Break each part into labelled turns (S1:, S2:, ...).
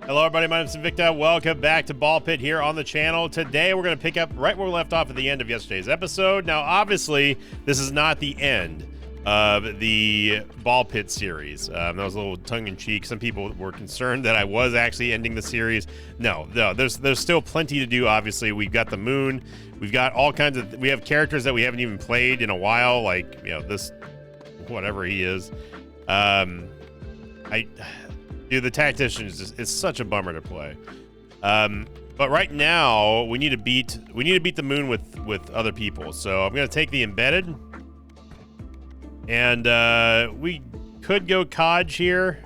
S1: Hello everybody, my name is Invicta. Welcome back to Ball Pit here on the channel. Today we're going to pick up right where we left off at the end of yesterday's episode. Now obviously this is not the end of the Ball Pit series. That was a little tongue-in-cheek. Some people were concerned that I was actually ending the series. No, there's still plenty to do. Obviously we've got the moon, we've got all kinds of, we have characters that we haven't even played in a while, like, you know, this, whatever he is. Dude, the tactician is just, it's such a bummer to play. But right now we need to beat the moon with other people. So I'm gonna take the embedded, and we could go Kaj here.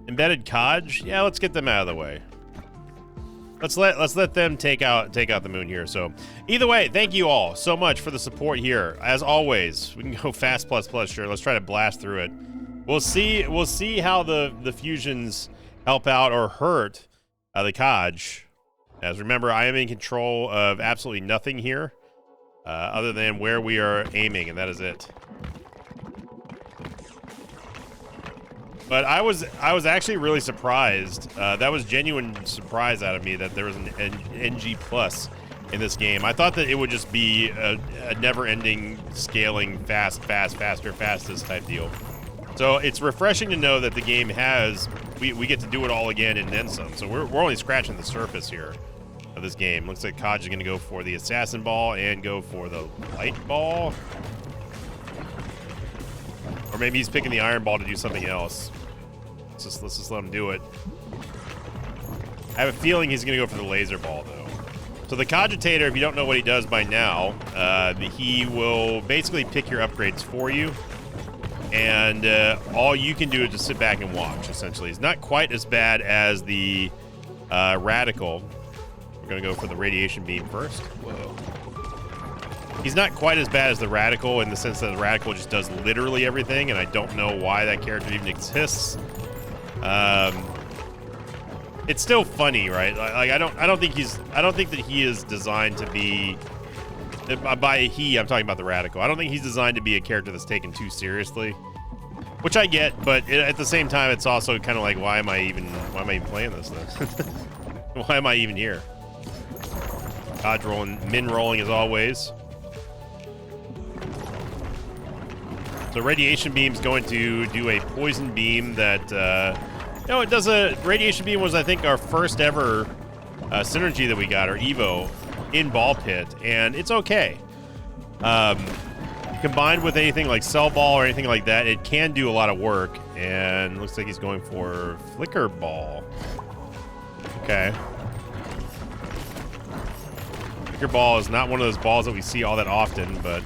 S1: Embedded Kaj, yeah. Let's get them out of the way. Let's let them take out the moon here. So either way, thank you all so much for the support here. As always, we can go fast plus sure. Let's try to blast through it. We'll see how the fusions help out or hurt the Kaj. As remember, I am in control of absolutely nothing here, other than where we are aiming, and that is it. But I was actually really surprised. That was genuine surprise out of me that there was an NG plus in this game. I thought that it would just be a never-ending scaling fastest type deal. So it's refreshing to know that the game has, we get to do it all again and then some. So we're only scratching the surface here of this game. Looks like Kaj is going to go for the assassin ball and go for the light ball. Or maybe he's picking the iron ball to do something else. Let's just let him do it. I have a feeling he's going to go for the laser ball though. So the Cogitator, if you don't know what he does by now, he will basically pick your upgrades for you. And all you can do is just sit back and watch, essentially. It's not quite as bad as the Radical. We're going to go for the Radiation Beam first. Whoa. He's not quite as bad as the Radical in the sense that the Radical just does literally everything, and I don't know why that character even exists. It's still funny, right? Like I don't think that he is designed to be. By he, I'm talking about the Radical. I don't think he's designed to be a character that's taken too seriously, which I get, but at the same time, it's also kind of like, why am I even playing this then? Why am I even here? Dodge rolling, min rolling as always. So Radiation Beam's going to do a poison beam that, it does a, Radiation Beam was, I think, our first ever synergy that we got, or Evo, in Ball Pit, and it's okay. Combined with anything like Cell Ball or anything like that, it can do a lot of work, and looks like he's going for Flicker Ball. Okay. Flicker Ball is not one of those balls that we see all that often, but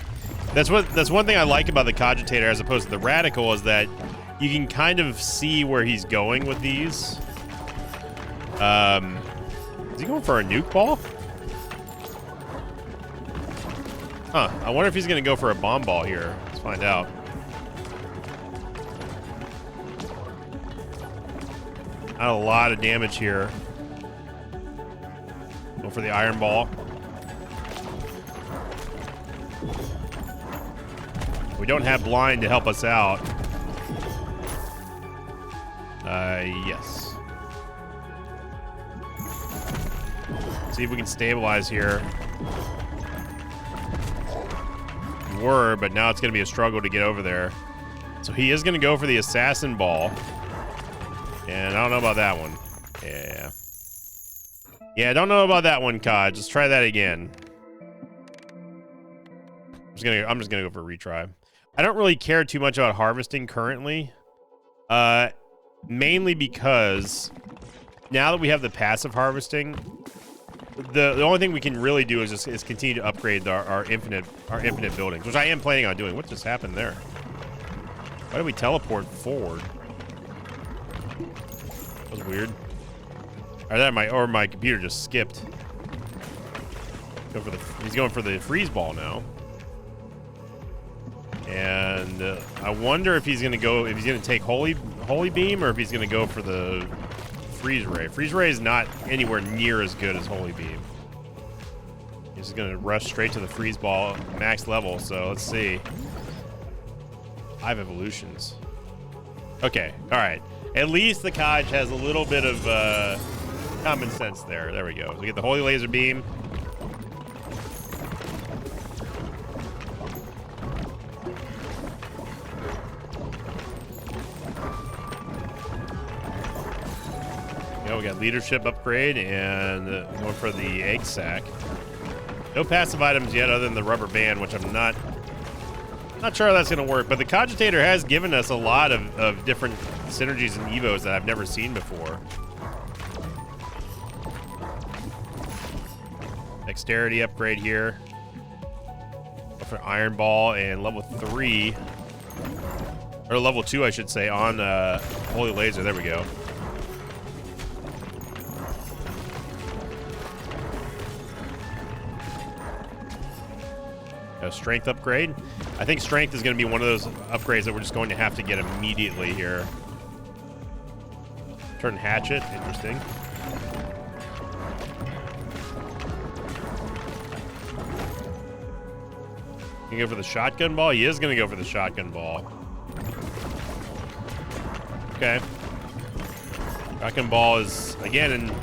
S1: that's one thing I like about the Cogitator as opposed to the Radical, is that you can kind of see where he's going with these. Is he going for a nuke ball? Huh, I wonder if he's going to go for a bomb ball here. Let's find out. Not a lot of damage here. Go for the iron ball. We don't have blind to help us out. Yes. See if we can stabilize here. But now it's going to be a struggle to get over there. So he is going to go for the assassin ball. And I don't know about that one. Yeah, I don't know about that one, Kaj. Let's try that again. I'm just gonna go for a retry. I don't really care too much about harvesting currently. Mainly because now that we have the passive harvesting, the only thing we can really do is continue to upgrade our infinite buildings, which I am planning on doing. What just happened there? Why did we teleport forward? That was weird. Or my computer just skipped. He's going for the freeze ball now. And I wonder if he's gonna take holy beam, or if he's gonna go for the freeze ray. Freeze ray is not anywhere near as good as holy beam. He's just gonna rush straight to the freeze ball max level. So let's see. 5 evolutions. Okay, all right. At least the Kaj has a little bit of common sense there. There we go. So we get the Holy Laser Beam. We got leadership upgrade and going for the egg sack. No passive items yet other than the rubber band, which I'm not sure how that's going to work. But the Cogitator has given us a lot of different synergies and evos that I've never seen before. Dexterity upgrade here. Go for Iron Ball and level 3. Or level 2, I should say, on Holy Laser. There we go. A strength upgrade. I think strength is going to be one of those upgrades that we're just going to have to get immediately here. Turn hatchet. Interesting. You go for the shotgun ball? He is going to go for the shotgun ball. Okay. Shotgun ball is, again,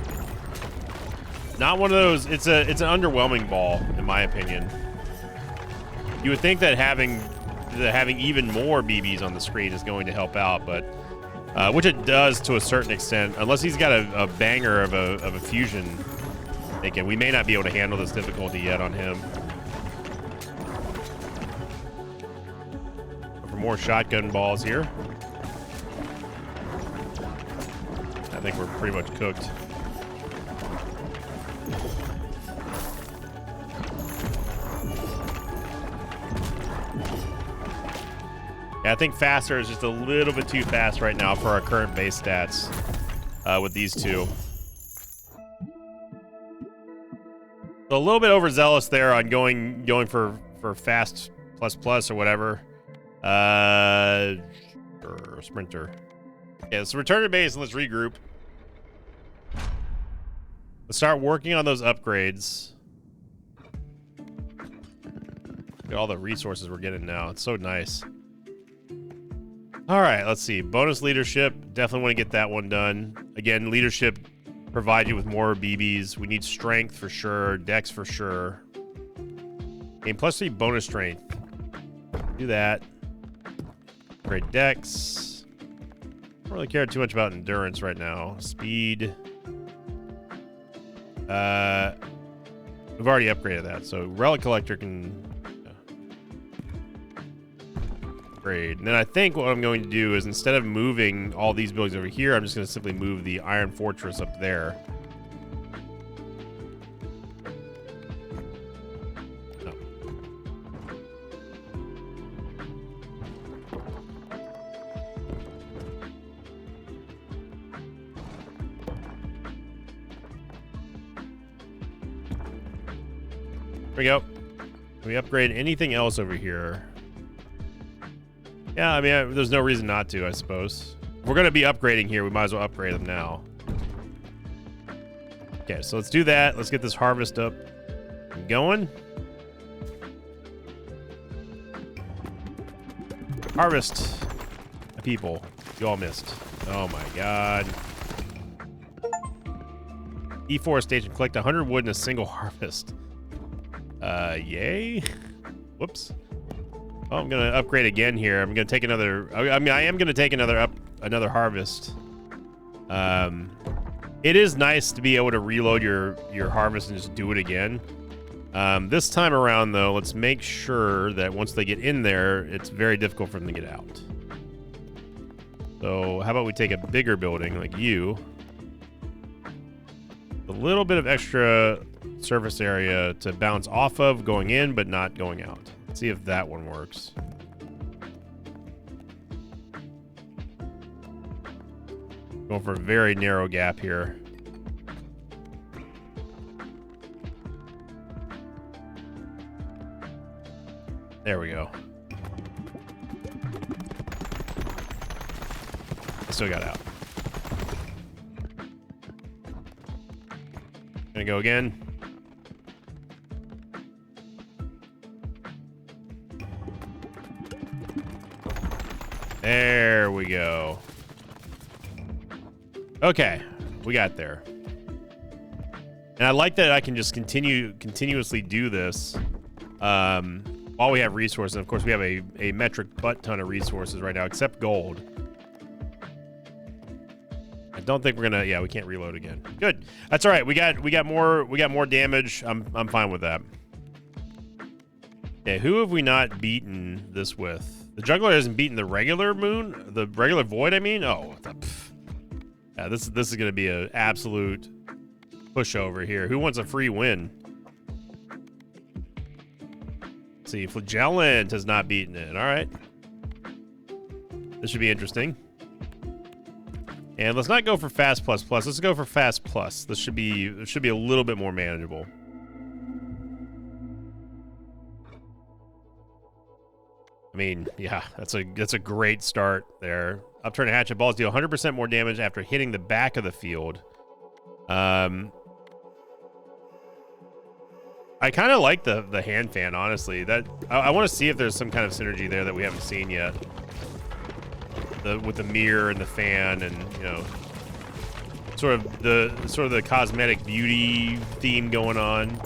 S1: not one of those. It's an underwhelming ball, in my opinion. You would think that having even more BBs on the screen is going to help out, but which it does to a certain extent. Unless he's got a banger of a fusion, again, we may not be able to handle this difficulty yet on him. For more shotgun balls here, I think we're pretty much cooked. Yeah, I think faster is just a little bit too fast right now for our current base stats with these two. So a little bit overzealous there on going for fast plus or whatever. Or sprinter. Yeah, let's return to base and let's regroup. Let's start working on those upgrades. Look at all the resources we're getting now. It's so nice. All right, let's see. Bonus leadership. Definitely want to get that one done. Again, leadership provides you with more BBs. We need strength for sure. Dex for sure. Game plus 3 bonus strength. Do that. Great Dex. Don't really care too much about endurance right now. Speed. We've already upgraded that, so Relic Collector can upgrade. And then I think what I'm going to do is, instead of moving all these buildings over here, I'm just going to simply move the Iron Fortress up there. Oh. There we go. Can we upgrade anything else over here? Yeah, I mean, there's no reason not to, I suppose. If we're going to be upgrading here, we might as well upgrade them now. Okay, so let's do that. Let's get this harvest up and going. Harvest. People. You all missed. Oh my god. Deforestation. Collect 100 wood in a single harvest. Yay. Whoops. Oh, I'm gonna upgrade again here. I'm gonna take another. I mean, I am gonna take another harvest. It is nice to be able to reload your harvest and just do it again. This time around, though, let's make sure that once they get in there, it's very difficult for them to get out. So, how about we take a bigger building like you? A little bit of extra surface area to bounce off of, going in but not going out. Let's see if that one works. Going for a very narrow gap here. There we go. I still got out. Gonna go again. There we go. Okay, we got there. And I like that I can just continuously do this while we have resources. And of course, we have a metric butt ton of resources right now, except gold. I don't think we're gonna. Yeah, we can't reload again. Good. That's all right. We got more damage. I'm fine with that. Okay, who have we not beaten this with? The juggler hasn't beaten the regular moon, the regular void. I mean, oh, yeah. This is gonna be an absolute pushover here. Who wants a free win? Let's see, Flagellant has not beaten it. All right, this should be interesting. And let's not go for fast plus plus. Let's go for fast plus. This should be a little bit more manageable. I mean, yeah, that's a great start there. Upturn and hatchet balls deal 100% more damage after hitting the back of the field. I kind of like the hand fan, honestly. That I want to see if there's some kind of synergy there that we haven't seen yet. With the mirror and the fan, and you know, sort of the cosmetic beauty theme going on.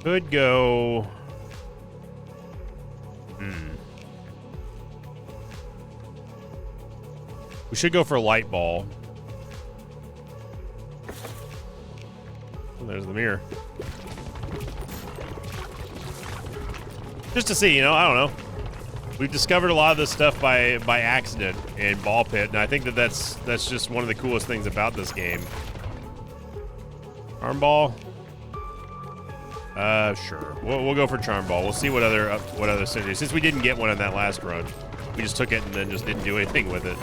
S1: Could go. We should go for a light ball. Oh, there's the mirror. Just to see, you know, I don't know. We've discovered a lot of this stuff by accident in Ball Pit, and I think that's just one of the coolest things about this game. Charm Ball. Sure. We'll go for Charm Ball. We'll see what other synergies. Since we didn't get one on that last run, we just took it and then just didn't do anything with it.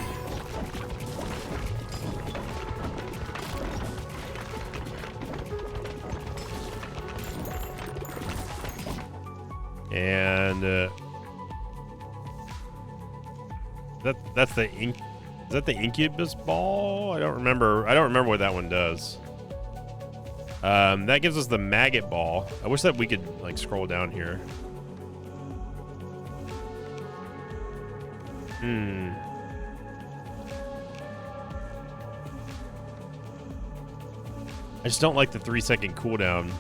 S1: And that's the ink. Is that the Incubus Ball? I don't remember what that one does. That gives us the Maggot Ball. I wish that we could like scroll down here. I just don't like the 3-second cooldown.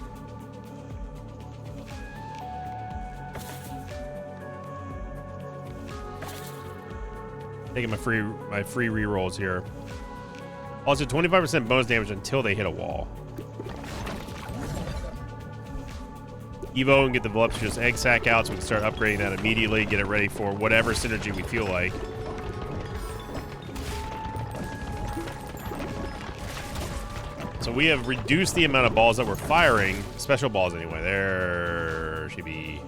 S1: Taking my free rerolls here. Also, 25% bonus damage until they hit a wall. Evo and get the Voluptuous Egg Sac out so we can start upgrading that immediately, get it ready for whatever synergy we feel like. So we have reduced the amount of balls that we're firing. Special balls anyway. There should be.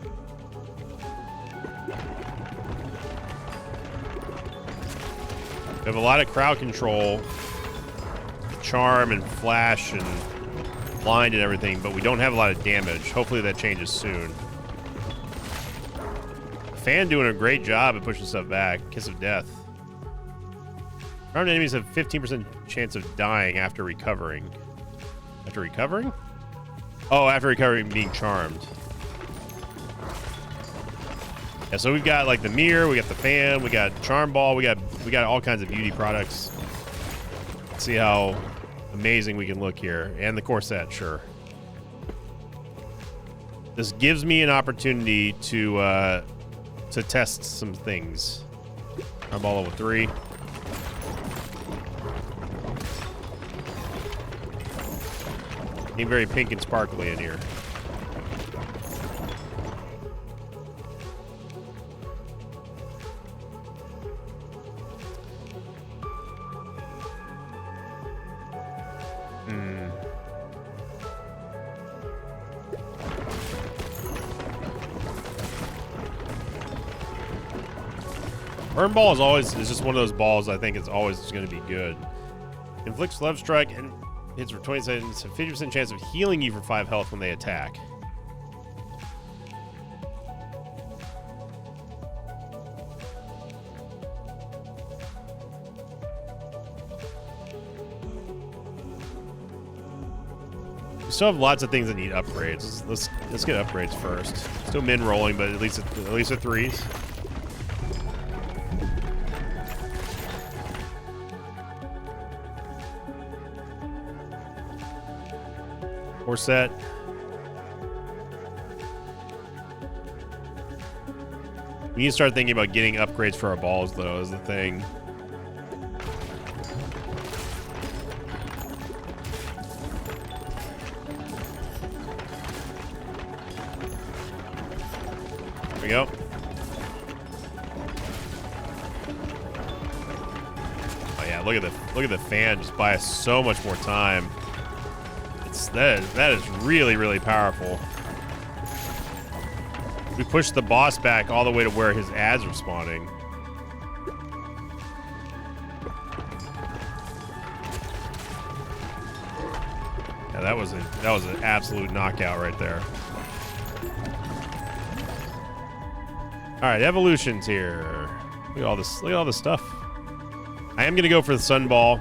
S1: We have a lot of crowd control, charm and flash and blind and everything, but we don't have a lot of damage. Hopefully that changes soon. Fan doing a great job at pushing stuff back. Kiss of Death. Charmed enemies have 15% chance of dying after recovering. After recovering? Oh, after recovering being charmed. Yeah, so we've got like the mirror, we got the fan, we got Charm Ball, we got all kinds of beauty products. Let's see how amazing we can look here. And the corset, sure. This gives me an opportunity to test some things. Charm Ball level 3. Being very pink and sparkly in here. Burn Ball is just one of those balls I think it's always going to be good. Inflicts Love Strike and hits for 20 seconds, a 50% chance of healing you for 5 health when they attack. still have lots of things that need upgrades. Let's get upgrades first. Still min rolling, but at least at 3s. Core set. We need to start thinking about getting upgrades for our balls, though, is the thing. There we go. Oh yeah, look at the fan just buy us so much more time. That is really, really powerful. We pushed the boss back all the way to where his ads are spawning. Yeah, that was an absolute knockout right there. All right, evolutions here. Look at all this. Look at all this stuff. I am gonna go for the sun ball.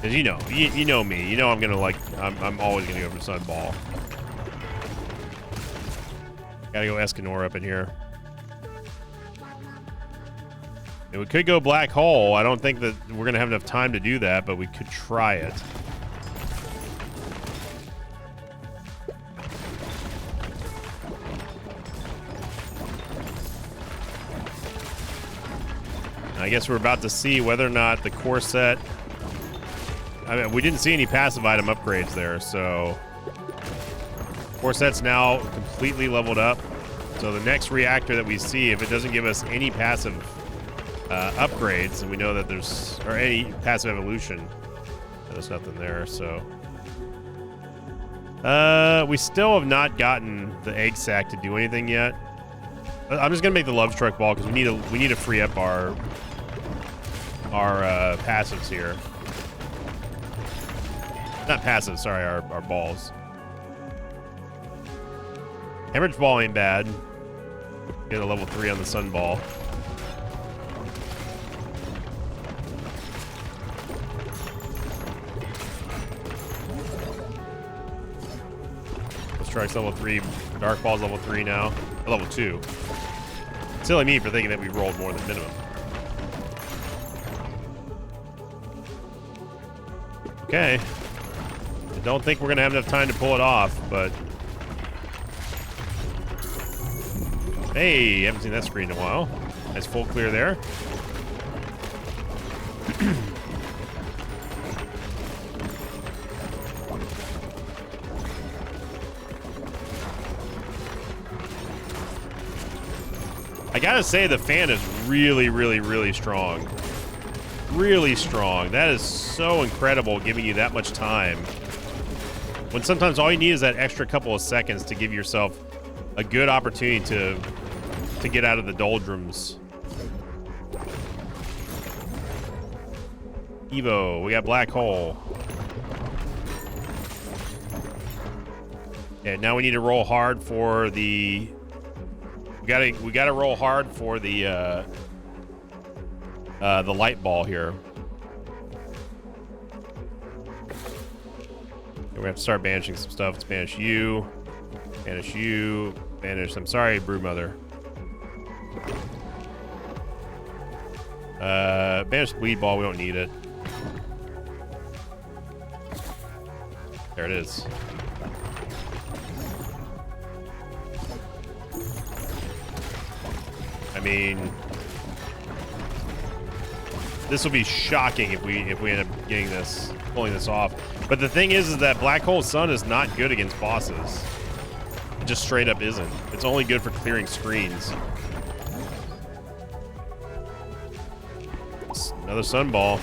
S1: Cause you know me. You know I'm always gonna go for sun ball. Gotta go Escanor up in here. And we could go black hole. I don't think that we're gonna have enough time to do that, but we could try it. I guess we're about to see whether or not the core set. I mean, we didn't see any passive item upgrades there, so core set's now completely leveled up. So the next reactor that we see, if it doesn't give us any passive upgrades, and we know that there's or any passive evolution, there's nothing there. So we still have not gotten the egg sac to do anything yet. I'm just gonna make the love struck ball because we need to free up our passives here. Not passive, sorry, our balls. Hemorrhage ball ain't bad. Get a level 3 on the sun ball. Strike's level 3. Dark ball's level 3 now. Or level 2. Silly me for thinking that we rolled more than minimum. Okay. I don't think we're going to have enough time to pull it off, but... Hey, haven't seen that screen in a while. Nice full clear there. I gotta say, the fan is really, really, really strong. Really strong. That is so incredible, giving you that much time. When sometimes all you need is that extra couple of seconds to give yourself a good opportunity to get out of the doldrums. Evo, we got black hole. Okay, now we need to roll hard for the... We gotta roll hard for the light ball here. We're gonna have to start banishing some stuff. Let's banish you. Banish you. Banish. I'm sorry, Broodmother. Banish bleed ball. We don't need it. There it is. I mean, this will be shocking if we end up getting this, pulling this off. But the thing is that Black Hole Sun is not good against bosses. It just straight up isn't. It's only good for clearing screens. Another sun ball.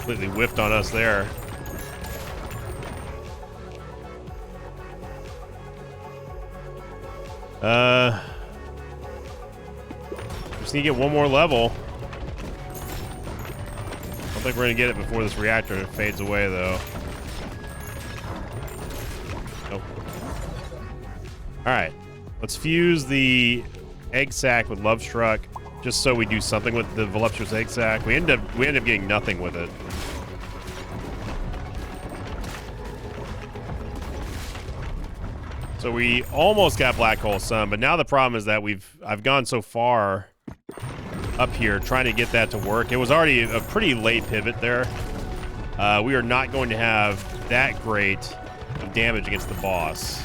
S1: Completely whiffed on us there. Just need to get one more level. don't think we're gonna get it before this reactor fades away, though. Nope. All right, let's fuse the egg sac with Love Struck, just so we do something with the voluptuous egg sac. We end up getting nothing with it. So we almost got Black Hole Sun, but now the problem is that I've gone so far up here trying to get that to work. It was already a pretty late pivot there. We are not going to have that great of damage against the boss.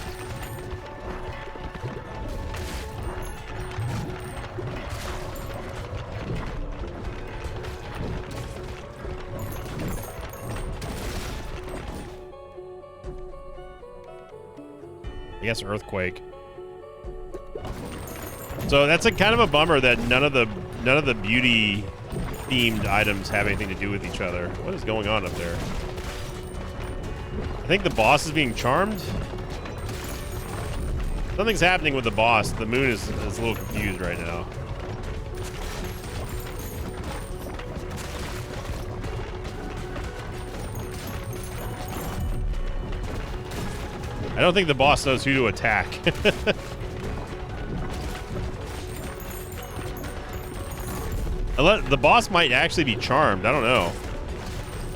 S1: I guess Earthquake. So that's a kind of a bummer that none of the beauty themed items have anything to do with each other. What is going on up there? I think the boss is being charmed. Something's happening with the boss. The moon is a little confused right now. I don't think the boss knows who to attack. The boss might actually be charmed. I don't know.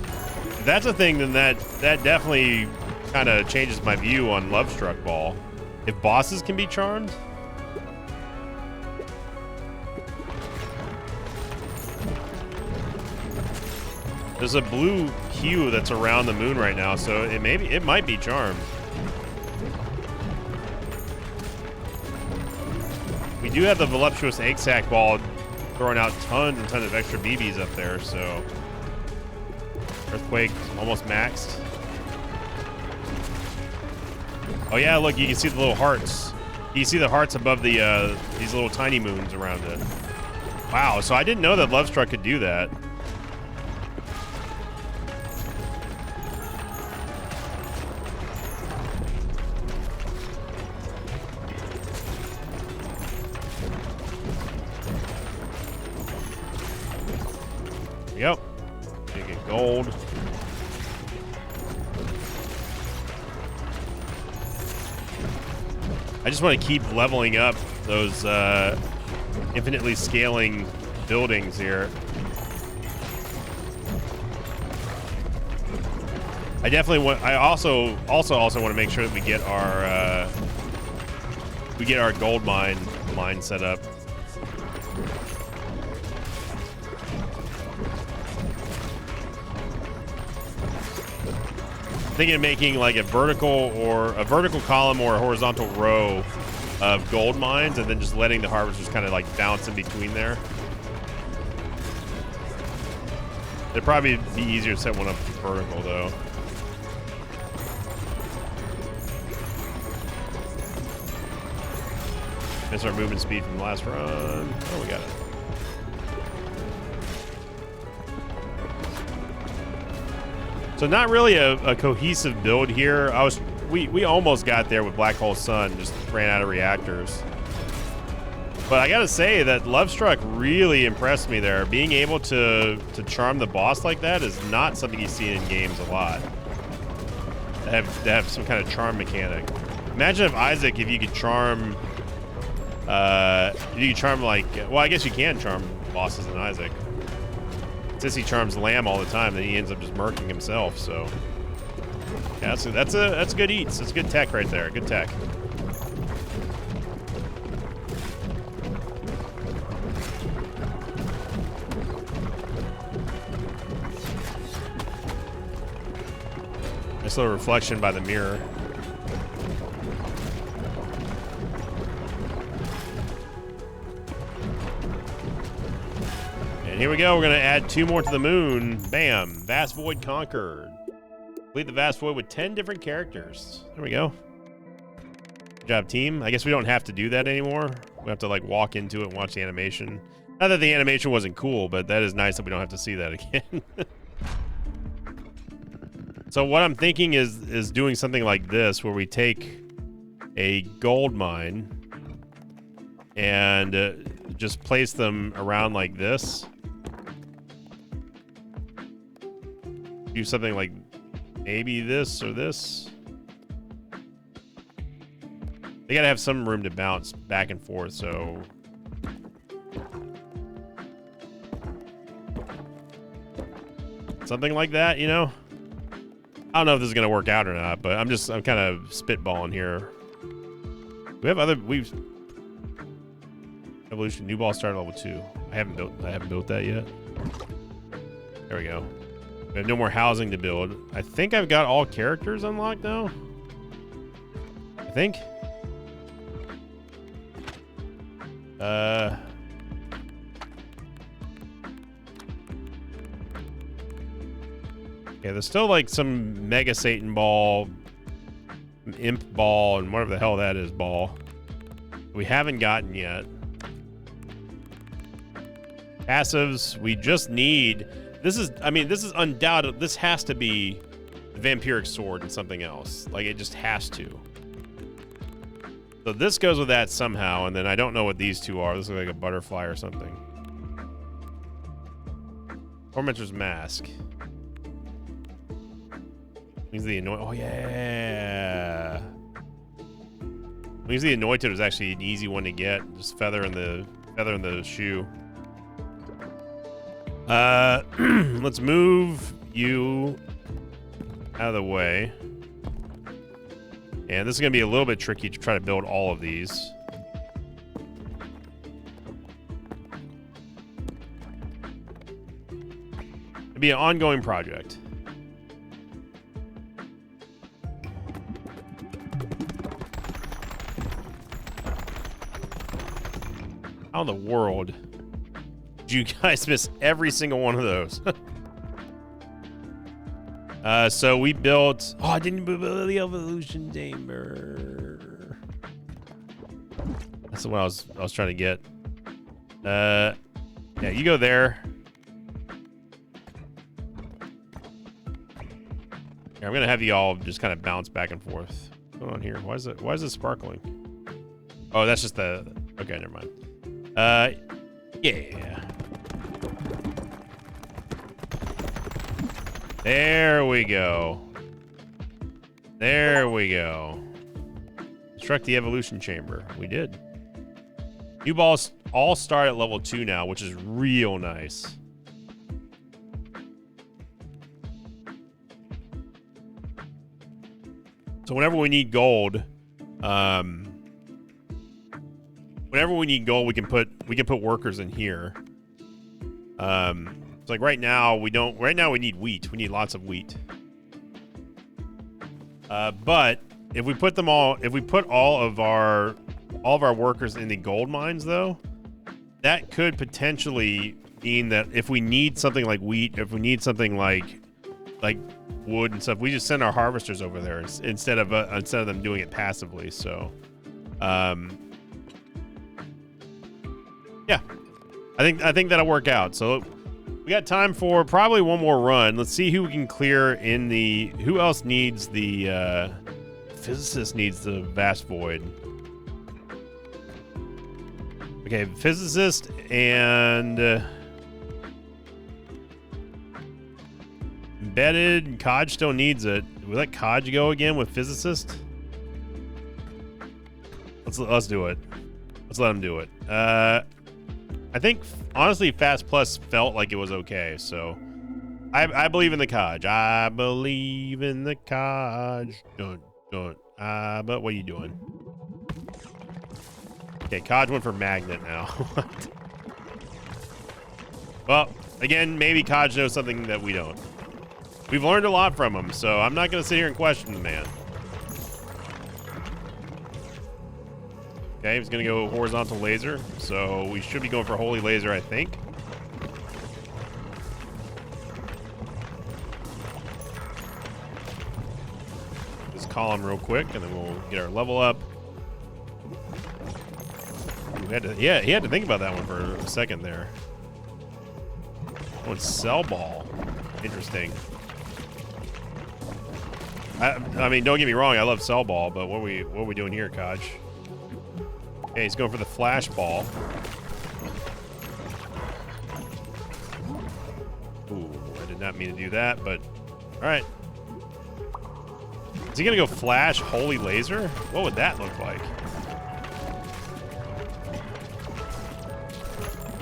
S1: If that's a thing, then that definitely kind of changes my view on Love Struck Ball. If bosses can be charmed? There's a blue hue that's around the moon right now, so it might be charmed. We do have the voluptuous egg sac ball throwing out tons and tons of extra BBs up there, so Earthquake almost maxed. Oh yeah, look, you can see the little hearts. You see the hearts above the these little tiny moons around it. Wow, so I didn't know that Love Struck could do that. Yep. Gonna get gold. I just want to keep leveling up those infinitely scaling buildings here. I definitely want. I also want to make sure that we get our gold mine set up. Thinking of making like a vertical column or a horizontal row of gold mines, and then just letting the harvesters kind of like bounce in between there. It'd probably be easier to set one up vertical though. That's our movement speed from the last run. Oh, we got it. So not really a cohesive build here. We almost got there with Black Hole Sun, just ran out of reactors. But I gotta say that Love Struck really impressed me there. Being able to charm the boss like that is not something you see in games a lot. To have some kind of charm mechanic. Imagine if Isaac, if you could charm like, well, I guess you can charm bosses in Isaac. Since he charms Lamb all the time, then he ends up just murking himself. So, yeah, that's good eats. That's good tech right there. Good tech. Nice little reflection by the mirror. Here we go. We're going to add 2 more to the moon. Bam. Vast Void conquered. Complete the Vast Void with 10 different characters. There we go. Good job, team. I guess we don't have to do that anymore. We have to, like, walk into it and watch the animation. Not that the animation wasn't cool, but that is nice that we don't have to see that again. So what I'm thinking is doing something like this, where we take a gold mine and just place them around like this. do something like maybe this or this. They gotta have some room to bounce back and forth, so. Something like that, you know? I don't know if this is gonna work out or not, but I'm kind of spitballing here. We have we've evolution, new ball started level 2. I haven't built that yet. There we go. We have no more housing to build. I think I've got all characters unlocked now. I think. Yeah, there's still like some Mega Satan ball, Imp ball, and whatever the hell that is ball we haven't gotten yet. Passives, we just need. This is undoubted. This has to be the Vampiric Sword and something else. Like, it just has to. So this goes with that somehow, and then I don't know what these two are. This looks like a butterfly or something. Tormentor's Mask. Means the Anointed. Oh, yeah. Means the Anointed was actually an easy one to get. Just feather in the shoe. Let's move you out of the way. And this is going to be a little bit tricky to try to build all of these. It'll be an ongoing project. How in the world did you guys miss every single one of those? So we built. Oh, I didn't build the evolution chamber. That's what I was trying to get. Yeah, you go there. Here, I'm gonna have you all just kind of bounce back and forth. What's going on here? Why is it sparkling? Oh, that's just the. Okay, never mind. Yeah. There we go. There we go. Construct the evolution chamber. We did. New balls all start at level 2 now, which is real nice. So whenever we need gold, we can put workers in here. It's like right now we don't. Right now we need wheat. We need lots of wheat. But if we put all of our workers in the gold mines, though, that could potentially mean that if we need something like wheat, if we need something like wood and stuff, we just send our harvesters over there instead of them doing it passively. So, yeah, I think that'll work out. So we got time for probably one more run. Let's see who we can clear in the. Who else needs the? Physicist needs the vast void. Okay, physicist and embedded. Kaj still needs it. Do we let Kaj go again with physicist? Let's do it. Let's let him do it. I think honestly, Fast Plus felt like it was okay, so I believe in the Kaj. I believe in the Kaj. Don't. But what are you doing? Okay, Kaj went for magnet now. Well, again, maybe Kaj knows something that we don't. We've learned a lot from him, so I'm not going to sit here and question the man. Okay, he's going to go horizontal laser, so we should be going for holy laser, I think. Just call him real quick, and then we'll get our level up. He had to think about that one for a second there. Oh, it's Cell Ball. Interesting. I mean, don't get me wrong, I love Cell Ball, but what are we doing here, Kaj? Okay, he's going for the Flash Ball. Ooh, I did not mean to do that, but All right. Is he gonna go flash holy laser? What would that look like?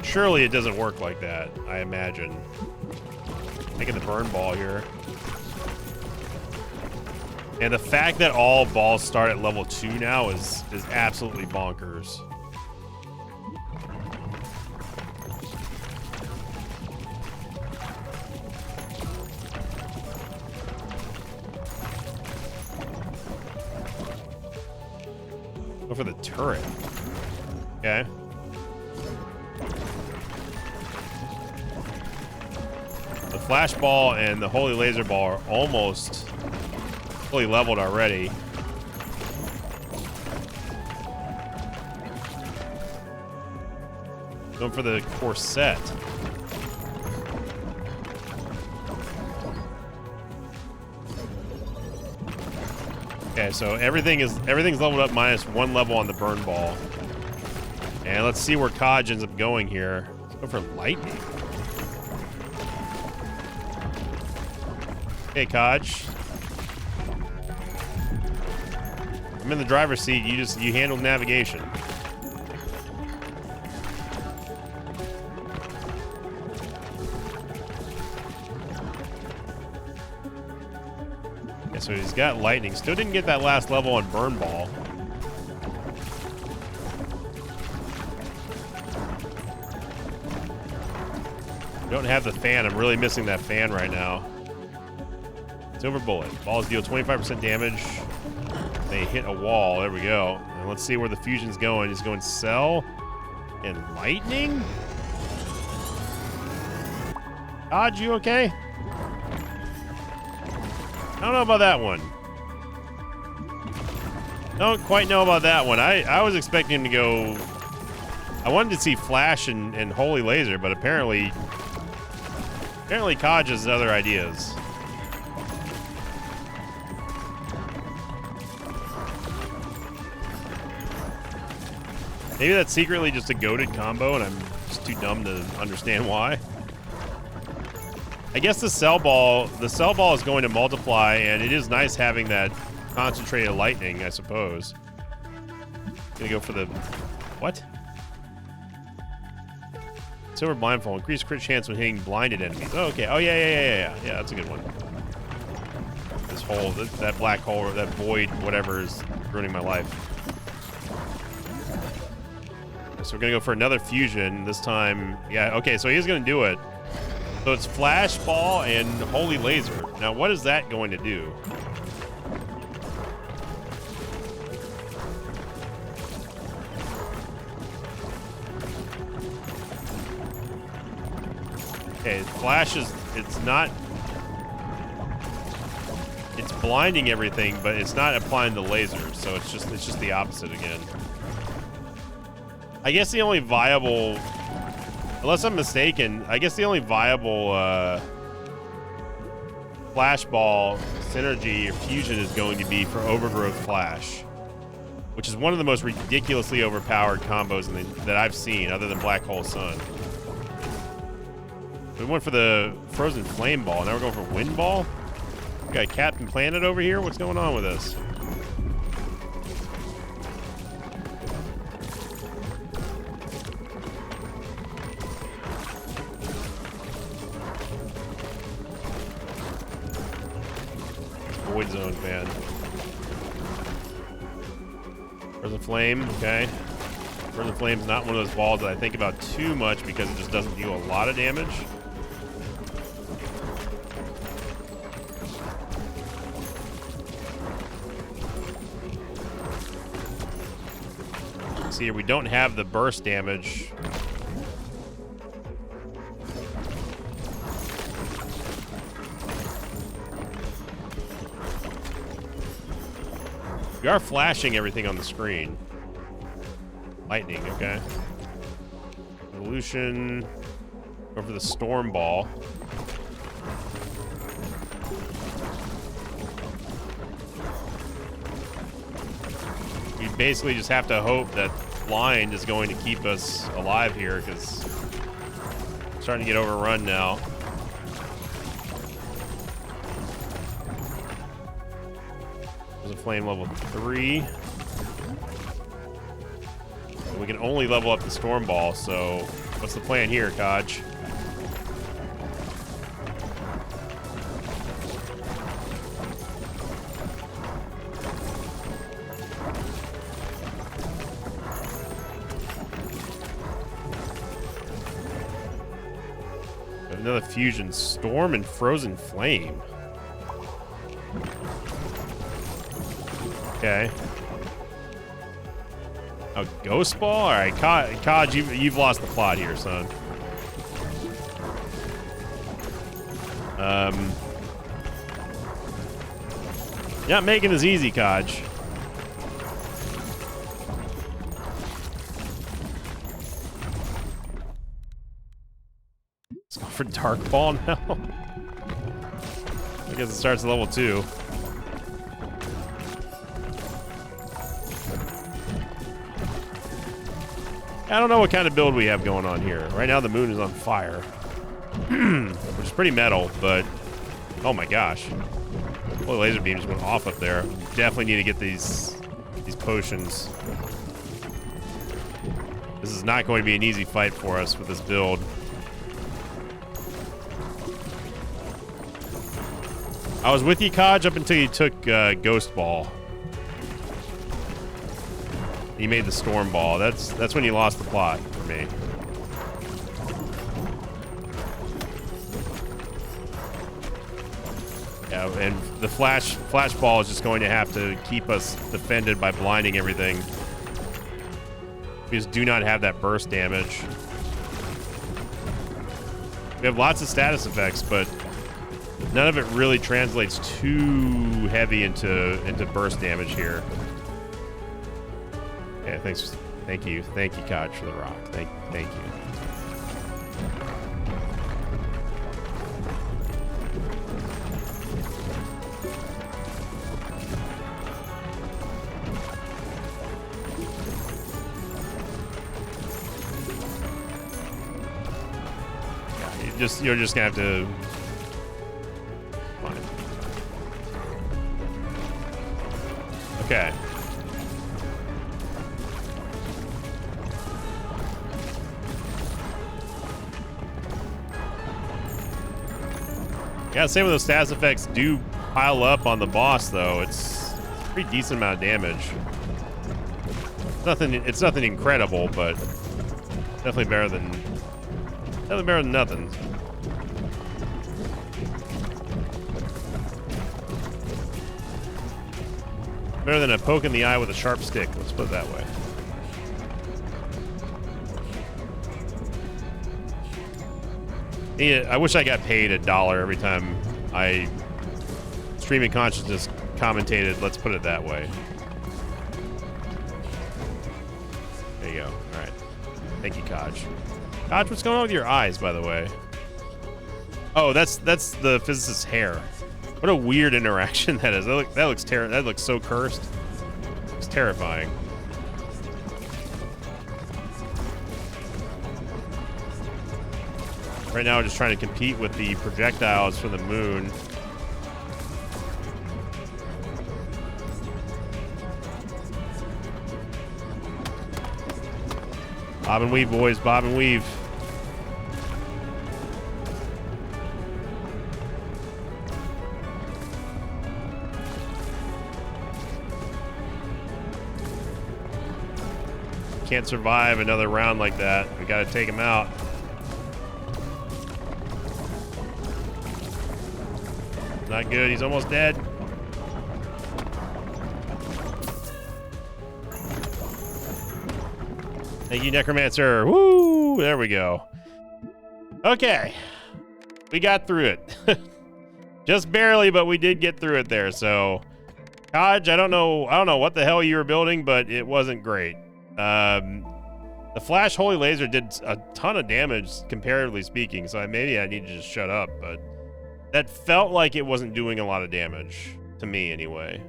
S1: Surely it doesn't work like that, I imagine. Taking the burn ball here. And the fact that all balls start at level 2 now is absolutely bonkers. Go for the turret. Okay. The flash ball and the holy laser ball are almost fully leveled already. Going for the corset. Okay, so everything's leveled up minus 1 level on the burn ball. And let's see where Kaj ends up going here. Let's go for lightning. Okay, Kaj. I'm in the driver's seat. You handle navigation. Okay, so he's got lightning. Still didn't get that last level on burn ball. Don't have the fan. I'm really missing that fan right now. Silver bullet. Balls deal 25% damage. They hit a wall. There we go. And let's see where the fusion's going. He's going cell and lightning. Todd, you okay? I don't know about that one. Don't quite know about that one. I was expecting him to go. I wanted to see flash and holy laser, but apparently Kaj has other ideas. Maybe that's secretly just a goated combo and I'm just too dumb to understand why. I guess the cell ball is going to multiply, and it is nice having that concentrated lightning, I suppose. Gonna go for the what? Silver blindfold. Increase crit chance when hitting blinded enemies. Oh, okay. Oh, yeah. Yeah, that's a good one. This hole, that black hole, that void, whatever, is ruining my life. So we're going to go for another fusion. This time, yeah, okay, so he's going to do it. So it's flash ball and holy laser. Now, what is that going to do? Okay, flash is, it's blinding everything, but it's not applying the laser, so it's just the opposite again. I guess the only viable, unless I'm mistaken, I guess the only viable flash ball synergy or fusion is going to be for overgrowth flash, which is one of the most ridiculously overpowered combos that I've seen, other than Black Hole Sun. We went for the Frozen Flame Ball. Now we're going for Wind Ball. We got Captain Planet over here. What's going on with this? Void Zone fan. Frozen Flame. Okay. Frozen Flame's not one of those balls that I think about too much because it just doesn't deal a lot of damage. See here, we don't have the burst damage. We are flashing everything on the screen. Lightning, okay. Evolution. Go for the Storm Ball. We basically just have to hope that Blind is going to keep us alive here, because I'm starting to get overrun now. There's a flame level 3. And we can only level up the storm ball, so what's the plan here, Kaj? Another fusion storm and frozen flame. Okay. A ghost ball? All right, Kaj, you've lost the plot here, son. Not making this easy, Kaj. Let's go for dark ball now. I guess it starts at level 2. I don't know what kind of build we have going on here. Right now the moon is on fire. Which is pretty metal, but oh my gosh. Well, laser beam just went off up there. Definitely need to get these potions. This is not going to be an easy fight for us with this build. I was with you, Kaj, up until you took Ghost Ball. You made the Storm Ball. That's when you lost the plot for me. Yeah, and the flash ball is just going to have to keep us defended by blinding everything. We just do not have that burst damage. We have lots of status effects, but none of it really translates too heavy into burst damage here. Yeah, thanks. Thank you, Kaj, for the rock. Thank you. Yeah, you're just gonna have to. Fine. Okay. Yeah, same with those status effects do pile up on the boss, though. It's a pretty decent amount of damage. It's nothing incredible, but definitely better than nothing. Better than a poke in the eye with a sharp stick. Let's put it that way. Yeah, I wish I got paid $1 every time I Streaming Consciousness commentated. Let's put it that way. There you go. All right. Thank you, Kaj. Kaj, what's going on with your eyes, by the way? Oh, that's the physicist's hair. What a weird interaction that is. That looks so cursed. It's terrifying. Right now, we're just trying to compete with the projectiles from the moon. Bob and weave, boys. Bob and weave. Can't survive another round like that. We gotta take him out. Not good. He's almost dead. Thank you, Necromancer. Woo! There we go. Okay. We got through it. Just barely, but we did get through it there. So, Kaj, I don't know what the hell you were building, but it wasn't great. The Flash Holy Laser did a ton of damage, comparatively speaking, so maybe I need to just shut up, but that felt like it wasn't doing a lot of damage, to me anyway.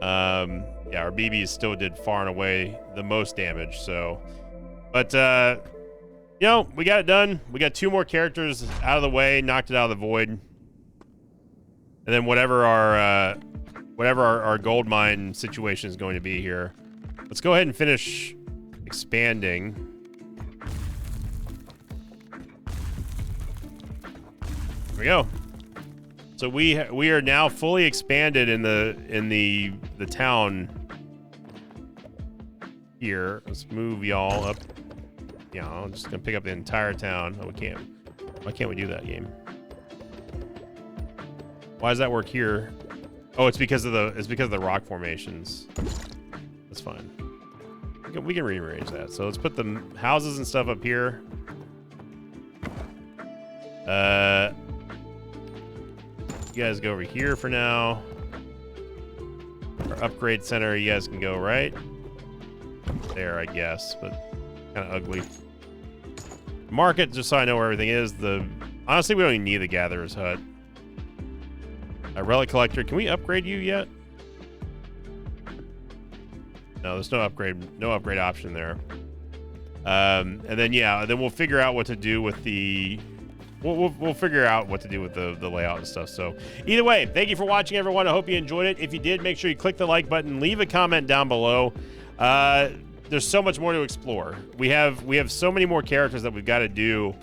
S1: Yeah, our BBs still did far and away the most damage, so. But, you know, we got it done. We got 2 more characters out of the way, knocked it out of the void. And then whatever our whatever our gold mine situation is going to be here. Let's go ahead and finish expanding. There we go. So we are now fully expanded in the town here. Let's move y'all up. Yeah, I'm just gonna pick up the entire town. Oh, we can't. Why can't we do that, game? Why does that work here? Oh, it's because of the rock formations. That's fine. We can rearrange that. So let's put the houses and stuff up here. You guys go over here for now. Our upgrade center, you guys can go right there, I guess, but kind of ugly. Market, just so I know where everything is. Honestly, we don't even need the Gatherer's Hut. A Relic Collector, can we upgrade you yet? No, there's no upgrade option there. And then yeah, then we'll figure out what to do with the. We'll figure out what to do with the layout and stuff. So either way, thank you for watching, everyone. I hope you enjoyed it. If you did, make sure you click the like button, leave a comment down below. There's so much more to explore. We have so many more characters that we've got to do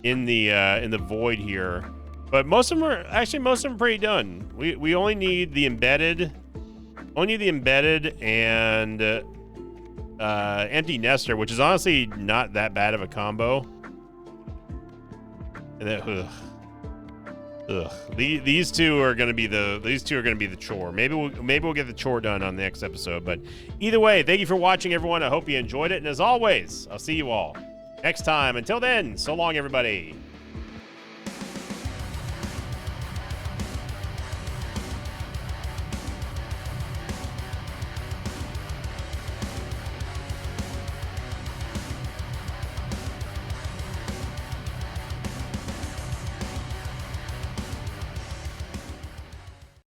S1: in the void here. But most of them are pretty done. We only need the embedded. Only the embedded and empty nester, which is honestly not that bad of a combo. And then, these two are gonna be the chore. Maybe we'll get the chore done on the next episode. But either way, thank you for watching, everyone. I hope you enjoyed it. And as always, I'll see you all next time. Until then, so long, everybody.